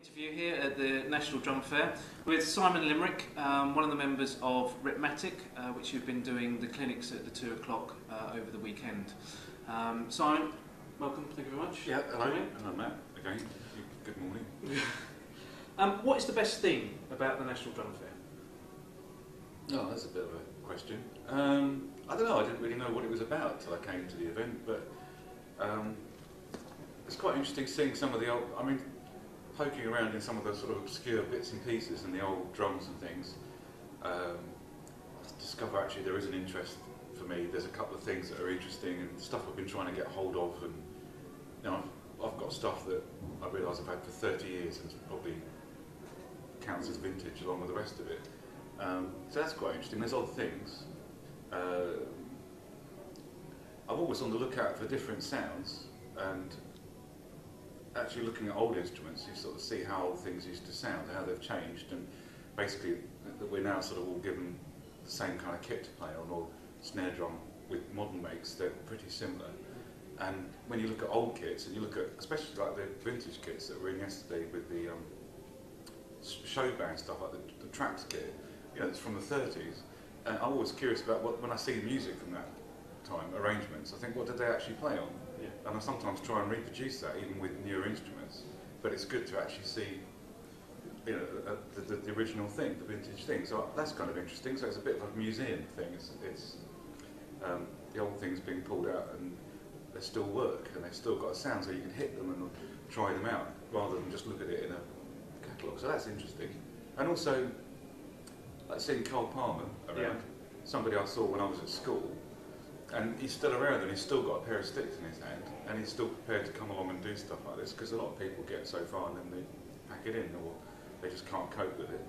Interview here at the National Drum Fair with Simon Limbrick, one of the members of Rhythmatic, which you've been doing the clinics at the 2 o'clock over the weekend. Simon, welcome, thank you very much. Yeah, hello. Hello Matt, again, good morning. What is the best thing about the National Drum Fair? Oh, that's a bit of a question. I don't know, I didn't really know what it was about until I came to the event, but it's quite interesting seeing some of the old, poking around in some of the sort of obscure bits and pieces and the old drums and things, I discover actually there is an interest for me. There's a couple of things that are interesting and stuff I've been trying to get hold of, and you know, I've got stuff that I realise I've had for 30 years and probably counts as vintage along with the rest of it. So that's quite interesting. There's other things. I'm always on the lookout for different sounds, and actually looking at old instruments, you sort of see how things used to sound, how they've changed, and basically that we're now sort of all given the same kind of kit to play on, or snare drum with modern makes, they're pretty similar. And when you look at old kits, and you look at, especially like the vintage kits that were in yesterday with the show band stuff, like the Trax kit, you know, it's from the 30s, and I'm always curious about what, when I see music from that time, arrangements, I think, what did they actually play on? Yeah. And I sometimes try and reproduce that even with newer instruments, but it's good to actually see, you know, the original thing, the vintage thing. So that's kind of interesting. So it's a bit of a museum thing. It's the old things being pulled out, and they still work, and they've still got a sound, so you can hit them and try them out rather than just look at it in a catalogue. So that's interesting. And also, like seeing Carl Palmer around, somebody I saw when I was at school. And he's still around, and he's still got a pair of sticks in his hand, and he's still prepared to come along and do stuff like this, because a lot of people get so far and then they pack it in, or they just can't cope with it.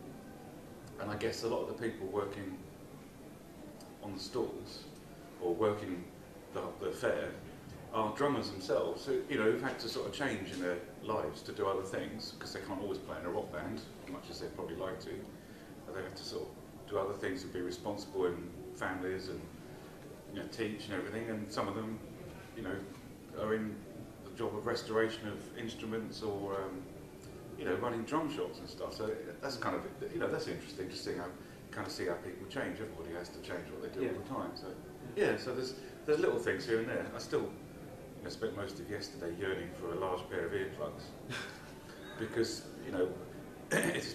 And I guess a lot of the people working on the stalls, or working the fair, are drummers themselves, who, you know, who've had to sort of change in their lives to do other things, because they can't always play in a rock band, as much as they'd probably like to. They have to sort of do other things and be responsible in families and, you know, teach and everything, and some of them, you know, are in the job of restoration of instruments, or you know, running drum shops and stuff. So that's kind of, you know, that's interesting to see how people change. Everybody has to change what they do all the time. So yeah, so there's little things here and there. I still, you know, spent most of yesterday yearning for a large pair of earplugs because, you know, it's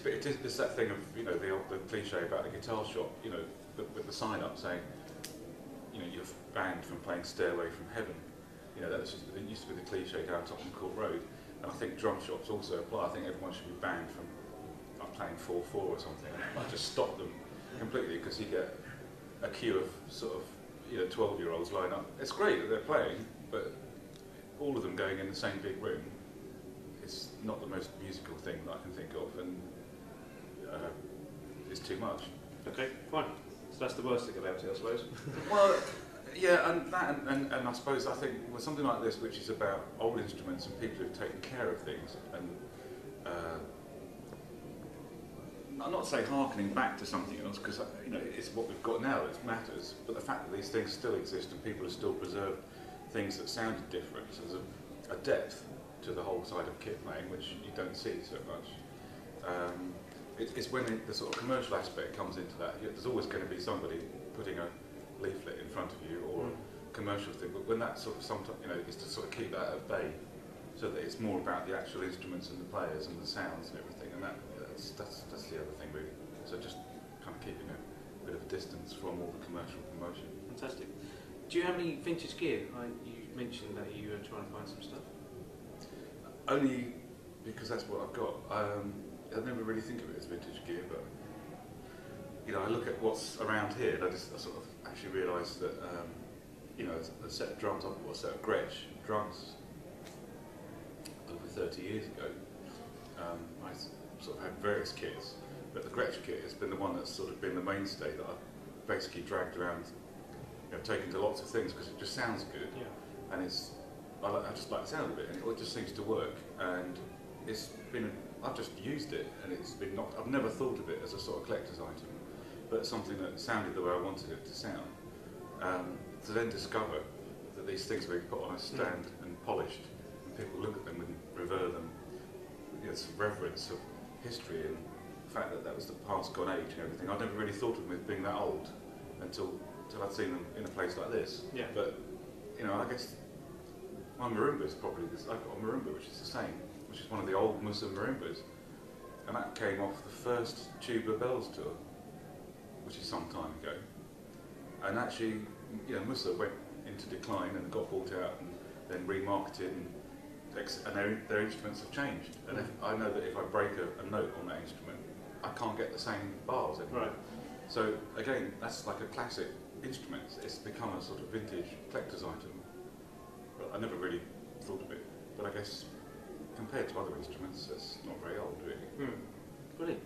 that thing of, you know, the cliche about the guitar shop, you know, with the sign up saying, you know, you're banned from playing Stairway from Heaven. You know, it used to be the cliche down Tottenham Court Road, and I think drum shops also apply. I think everyone should be banned from playing 4/4 or something. I just stop them completely, because you get a queue of sort of, you know, 12-year-olds line up. It's great that they're playing, but all of them going in the same big room, it's not the most musical thing that I can think of, and it's too much. Okay, fine. So that's the worst thing about it, I suppose. Well, yeah, and that, and I suppose, I think with something like this, which is about old instruments and people who've taken care of things, and I'm not saying harkening back to something else, because, you know, it's what we've got now that matters, but the fact that these things still exist and people have still preserved things that sounded different, so there's a depth to the whole side of kit playing which you don't see so much. It's when the sort of commercial aspect comes into that. There's always going to be somebody putting a leaflet in front of you, or a commercial thing, but when that sort of sometimes, you know, is to sort of keep that at bay, so that it's more about the actual instruments and the players and the sounds and everything, and that's the other thing really. So just kind of keeping a bit of a distance from all the commercial promotion. Fantastic. Do you have any vintage gear? You mentioned that you were trying to find some stuff. Only because that's what I've got. I never really think of it as vintage gear, but, you know, I look at what's around here, and I sort of actually realise that, you know, a set of drums, I've got a set of Gretsch drums over 30 years ago. I sort of had various kits, but the Gretsch kit has been the one that's sort of been the mainstay that I've basically dragged around, you know, taken to lots of things, because it just sounds good, and I just like the sound of it, and it just seems to work, and it's been, I've just used it, and it's been I've never thought of it as a sort of collector's item, but something that sounded the way I wanted it to sound. To then discover that these things are being put on a stand and polished, and people look at them and revere them, you know, this reverence of history and the fact that that was the past gone age and everything. I'd never really thought of them as being that old until I'd seen them in a place like this. Yeah. But, you know, I guess my marimba is probably this. I've got a marimba which is the same, which is one of the old Musa marimbas. And that came off the first Tubular Bells tour, which is some time ago. And actually, you know, Musa went into decline and got bought out and then remarketed, and their instruments have changed. And if, I know that if I break a note on that instrument, I can't get the same bars anymore. Right. So again, that's like a classic instrument. It's become a sort of vintage collector's item. But I never really thought of it. But I guess compared to other instruments, it's not very old, really. Brilliant.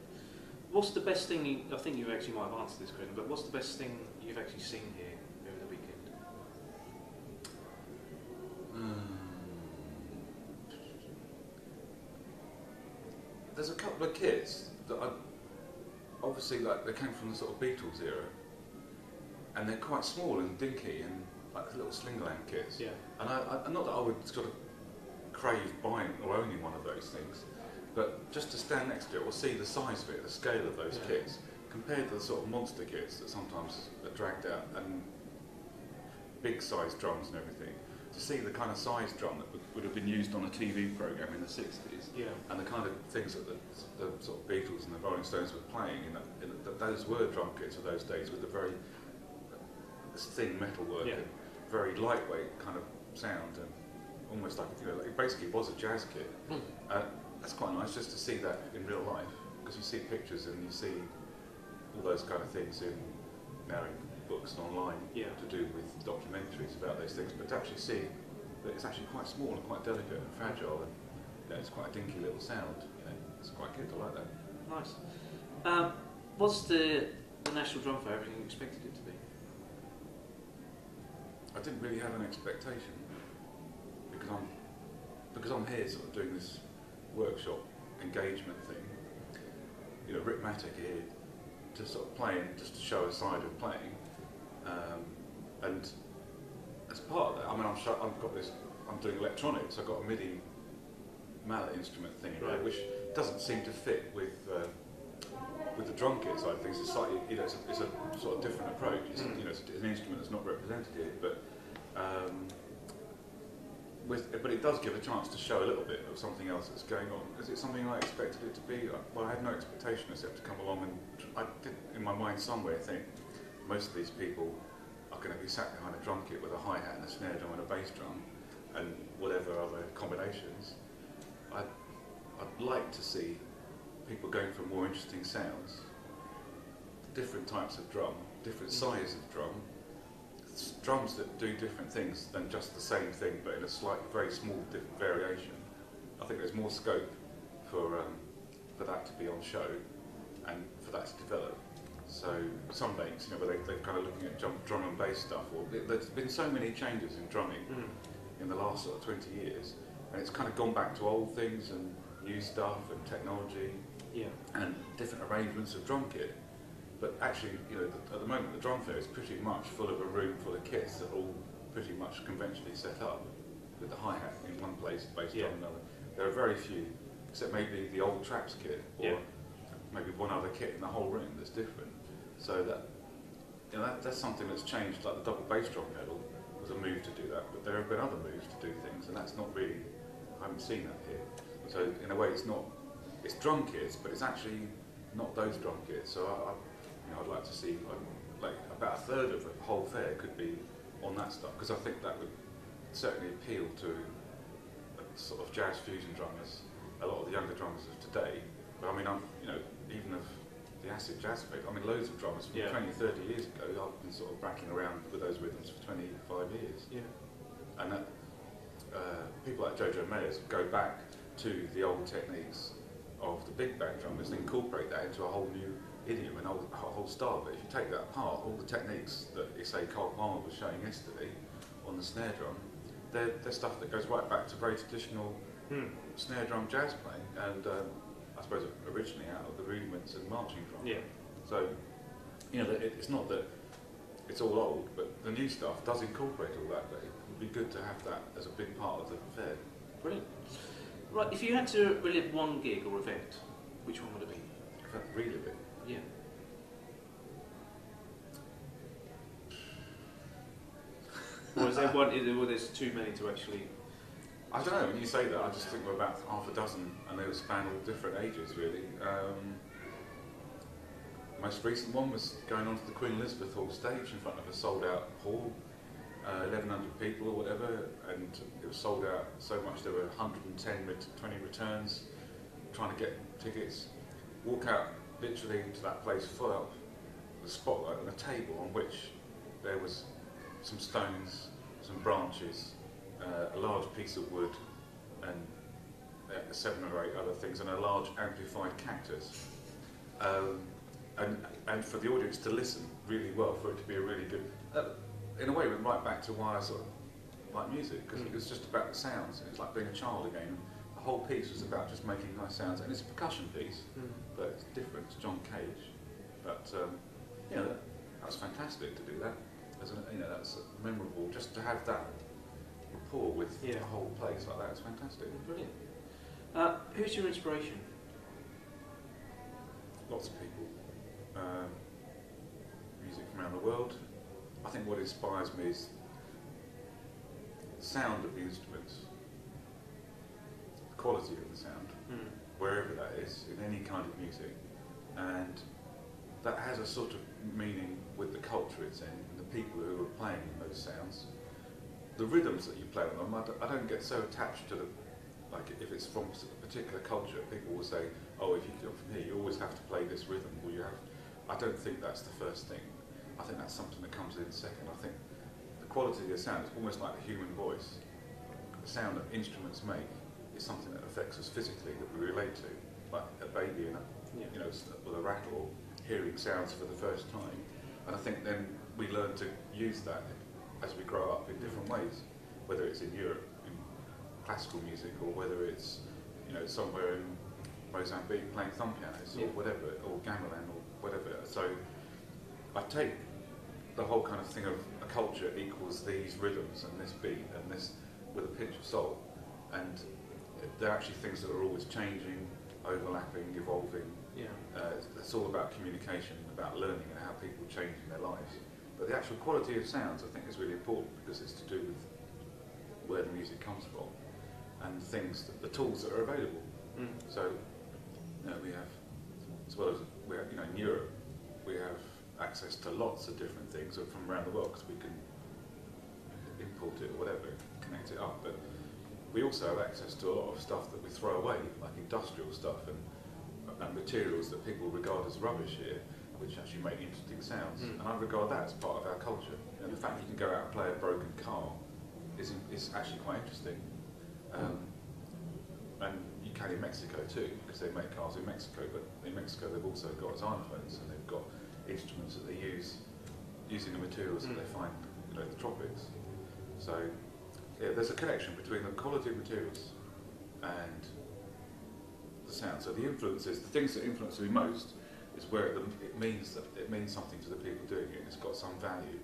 What's the best thing, I think you actually might have answered this question, but what's the best thing you've actually seen here over the weekend? There's a couple of kits that obviously like they came from the sort of Beatles era, and they're quite small and dinky and like little slingland kits. Yeah. And not that I would sort of crave buying or owning one of those things, but just to stand next to it or see the size of it, the scale of those kits, compared to the sort of monster kits that sometimes are dragged out and big size drums and everything, to see the kind of size drum that would have been used on a TV programme in the 60s, and the kind of things that the sort of Beatles and the Rolling Stones were playing, those were drum kits of those days with the very thin metalwork and very lightweight kind of sound, and almost like, you know, like it basically was a jazz kit. That's quite nice just to see that in real life, because you see pictures and you see all those kind of things in books and online to do with documentaries about those things, but to actually see that it's actually quite small and quite delicate and fragile, and you know, it's quite a dinky little sound. You know, it's quite good. I like that. Nice. What's the National Drum Fair everything you expected it to be? I didn't really have an expectation because I'm here sort of doing this workshop engagement thing. You know, Rick Mattick here to sort of playing, just to show a side of playing, and as part of that, I mean, I'm doing electronics. I've got a MIDI mallet instrument thing in there, which doesn't seem to fit with the drum kit side of things. It's slightly, you know, it's a sort of different approach. It's, you know, it's an instrument that's not represented here, but it does give a chance to show a little bit of something else that's going on. Is it something I expected it to be? Well, I had no expectation except to come along, and I did, in my mind somewhere, think most of these people are going to be sat behind a drum kit with a hi-hat and a snare drum and a bass drum and whatever other combinations. I'd like to see people going for more interesting sounds, different types of drum, different size of drum, drums that do different things than just the same thing but in a very small different variation. I think there's more scope for that to be on show and for that to develop. So some makes, you know, where they're kind of looking at drum and bass stuff, or there's been so many changes in drumming in the last sort of 20 years, and it's kind of gone back to old things and new stuff and technology and different arrangements of drum kit. But actually, you know, at the moment the drum fair is pretty much full of a room full of kits that are all pretty much conventionally set up, with the hi-hat in one place, bass drum in another. There are very few, except maybe the old Traps kit, or maybe one other kit in the whole room that's different. So that, you know, that's something that's changed. Like the double bass drum pedal was a move to do that, but there have been other moves to do things, and that's not really, I haven't seen that here. So in a way, it's drum kits, but it's actually not those drum kits. So I'd like to see like about a third of the whole fair could be on that stuff, because I think that would certainly appeal to sort of jazz fusion drummers, a lot of the younger drummers of today. But I mean, you know, even of the acid jazz phase, I mean, loads of drummers from 20, 30 years ago, I've been sort of bracking around with those rhythms for 25 years. And that, people like Jojo Mayers go back to the old techniques of the big band drummers and incorporate that into a whole new idiom and a whole style. But if you take that apart, all the techniques that, say, Carl Palmer was showing yesterday on the snare drum, they're stuff that goes right back to very traditional snare drum jazz playing, and I suppose originally out of the rudiments and marching drum. So, you know, it's not that it's all old, but the new stuff does incorporate all that. But it would be good to have that as a big part of the fair. Brilliant. Right, if you had to relive one gig or event, which one would it be? In fact, relive it. Yeah. Or is there one? Or there's too many to actually? I don't know. When you say that, I just think we're about half a dozen, and they would span all different ages, really. Most recent one was going on to the Queen Elizabeth Hall stage in front of a sold-out hall, 1,100 people or whatever, and it was sold out so much there were 20 returns. Trying to get tickets, walk out literally to that place full up, with a spotlight and a table on which there was some stones, some branches, a large piece of wood, and 7 or 8 other things, and a large amplified cactus. And for the audience to listen really well, for it to be a really good... in a way, it went right back to why I sort of like music, because it was just about the sounds. It was like being a child again. The whole piece was about just making nice sounds, and it's a percussion piece, but it's different. It's John Cage, but you know, that was fantastic to do that. You know, that's memorable. Just to have that rapport with the whole place like that is fantastic. Brilliant. Who's your inspiration? Lots of people. Music from around the world. I think what inspires me is the sound of the instruments, the quality of the sound, wherever that is, in any kind of music, and that has a sort of meaning with the culture it's in, and the people who are playing those sounds. The rhythms that you play on them, I don't get so attached to the, like if it's from a particular culture, people will say, oh, if you come from here, you always have to play this rhythm, or you have. I don't think that's the first thing. I think that's something that comes in second. I think the quality of the sound is almost like the human voice. The sound that instruments make is something that affects us physically, that we relate to, like a baby in a, you know, with a rattle, hearing sounds for the first time. And I think then we learn to use that as we grow up in different ways, whether it's in Europe, in classical music, or whether it's, you know, somewhere in Mozambique playing thumb pianos, or whatever, or gamelan, or whatever. So I take the whole kind of thing of a culture equals these rhythms and this beat and this with a pinch of salt, and they're actually things that are always changing, overlapping, evolving. It's all about communication, about learning and how people change in their lives. But the actual quality of sounds, I think, is really important, because it's to do with where the music comes from and things, the tools that are available. So, you know, we have, as well as we have, you know, in Europe, we have access to lots of different things from around the world, because we can import it or whatever, connect it up. But we also have access to a lot of stuff that we throw away, like industrial stuff and materials that people regard as rubbish here, which actually make interesting sounds. And I regard that as part of our culture. And the fact you can go out and play a broken car is actually quite interesting. And you can in Mexico too, because they make cars in Mexico, but in Mexico they've also got xylophones, and they've got instruments that they use using the materials that they find, you know, in the tropics. So yeah, there's a connection between the quality of materials and the sound. So the influences, the things that influence me most, is where it means something to the people doing it. It's got some value.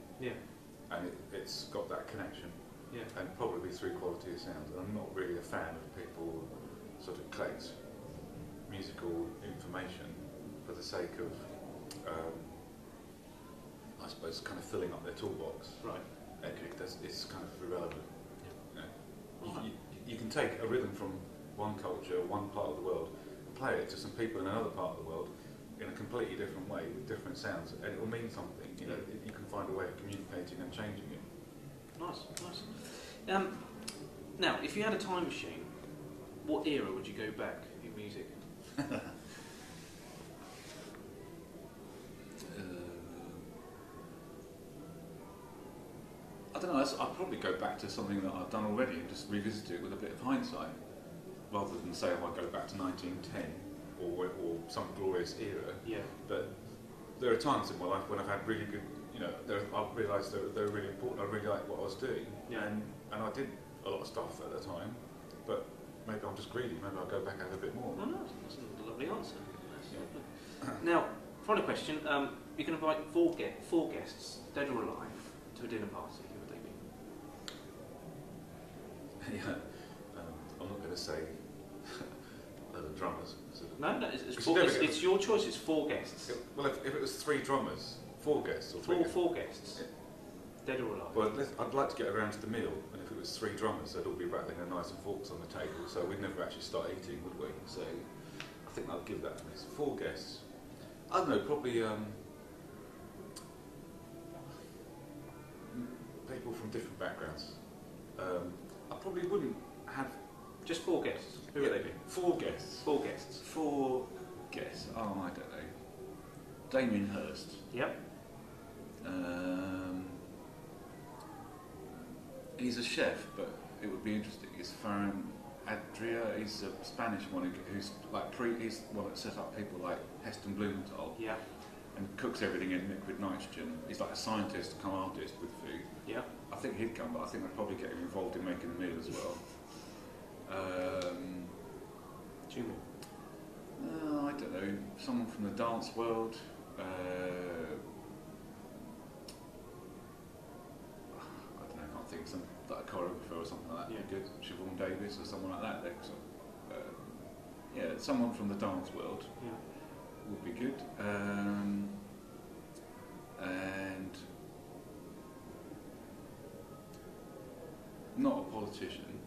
And it's got that connection. And probably through quality of sound. And I'm not really a fan of people who sort of collect musical information for the sake of, I suppose, kind of filling up their toolbox. Right. It's kind of irrelevant. You know, you can take a rhythm from one culture, one part of the world, and play it to some people in another part of the world in a completely different way with different sounds, and it will mean something. You know, you can find a way of communicating and changing it. Nice, nice. Now, if you had a time machine, what era would you go back in music? I don't know, I'd probably go back to something that I've done already and just revisit it with a bit of hindsight, rather than say, oh, I'd go back to 1910 or some glorious era. But there are times in my life when I've had really good, you know, I've realised they're really important. I really liked what I was doing, and I did a lot of stuff at the time, but maybe I'm just greedy. Maybe I'll go back and have a bit more. Oh, no, that's a lovely answer. Lovely. Now, final question. You can invite four guests, dead or alive, to a dinner party. Who would they be? I'm not going to say drummers. No, Because it's your choice. It's 4 guests. Well, if it was 3 drummers, 4 guests or 3 Four guests. Yeah. Dead or alive. Well, I'd like to get around to the meal, and if it was 3 drummers, they'd all be rattling their knives and forks on the table, so we'd never actually start eating, would we? So I think I'd give that a miss. 4 guests. I don't know, probably people from different backgrounds. I probably wouldn't have... Just 4 guests. Who would they be? 4 guests. 4 guests. 4 guests. Oh, I don't know. Damien Hirst. Yep. He's a chef, but it would be interesting. He's Ferran Adria. He's a Spanish one who's like he's one that set up people like Heston Blumenthal. Yeah. And cooks everything in liquid nitrogen. He's like a scientist, come artist with food. Yeah. I think he'd come, but I think I'd probably get him involved in making the meal as well. Jimmy. I don't know. Someone from the dance world. I don't know. I can't think. Some like a choreographer or something like that. Yeah. Would be good. Siobhan Davis or someone like that. Yeah, someone from the dance world. Yeah. Would be good. And not a politician.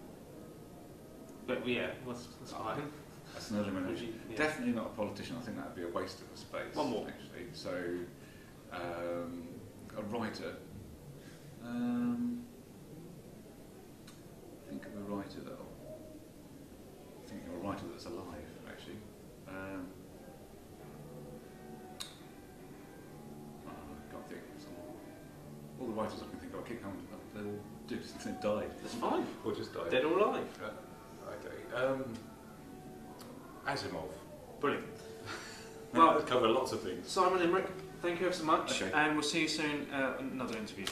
But yeah, that's fine. That's another one. Yeah. Definitely not a politician. I think that would be a waste of a space. One more. Actually. So, a writer. Think of a writer that's alive, actually. I can't think of someone. All the writers I can think of, I keep coming, they all just died. That's fine. Or just died. Dead or alive. Okay. Asimov. Brilliant. Well, cover lots of things. Simon Limbrick, thank you ever so much, Okay. and we'll see you soon. Another interview.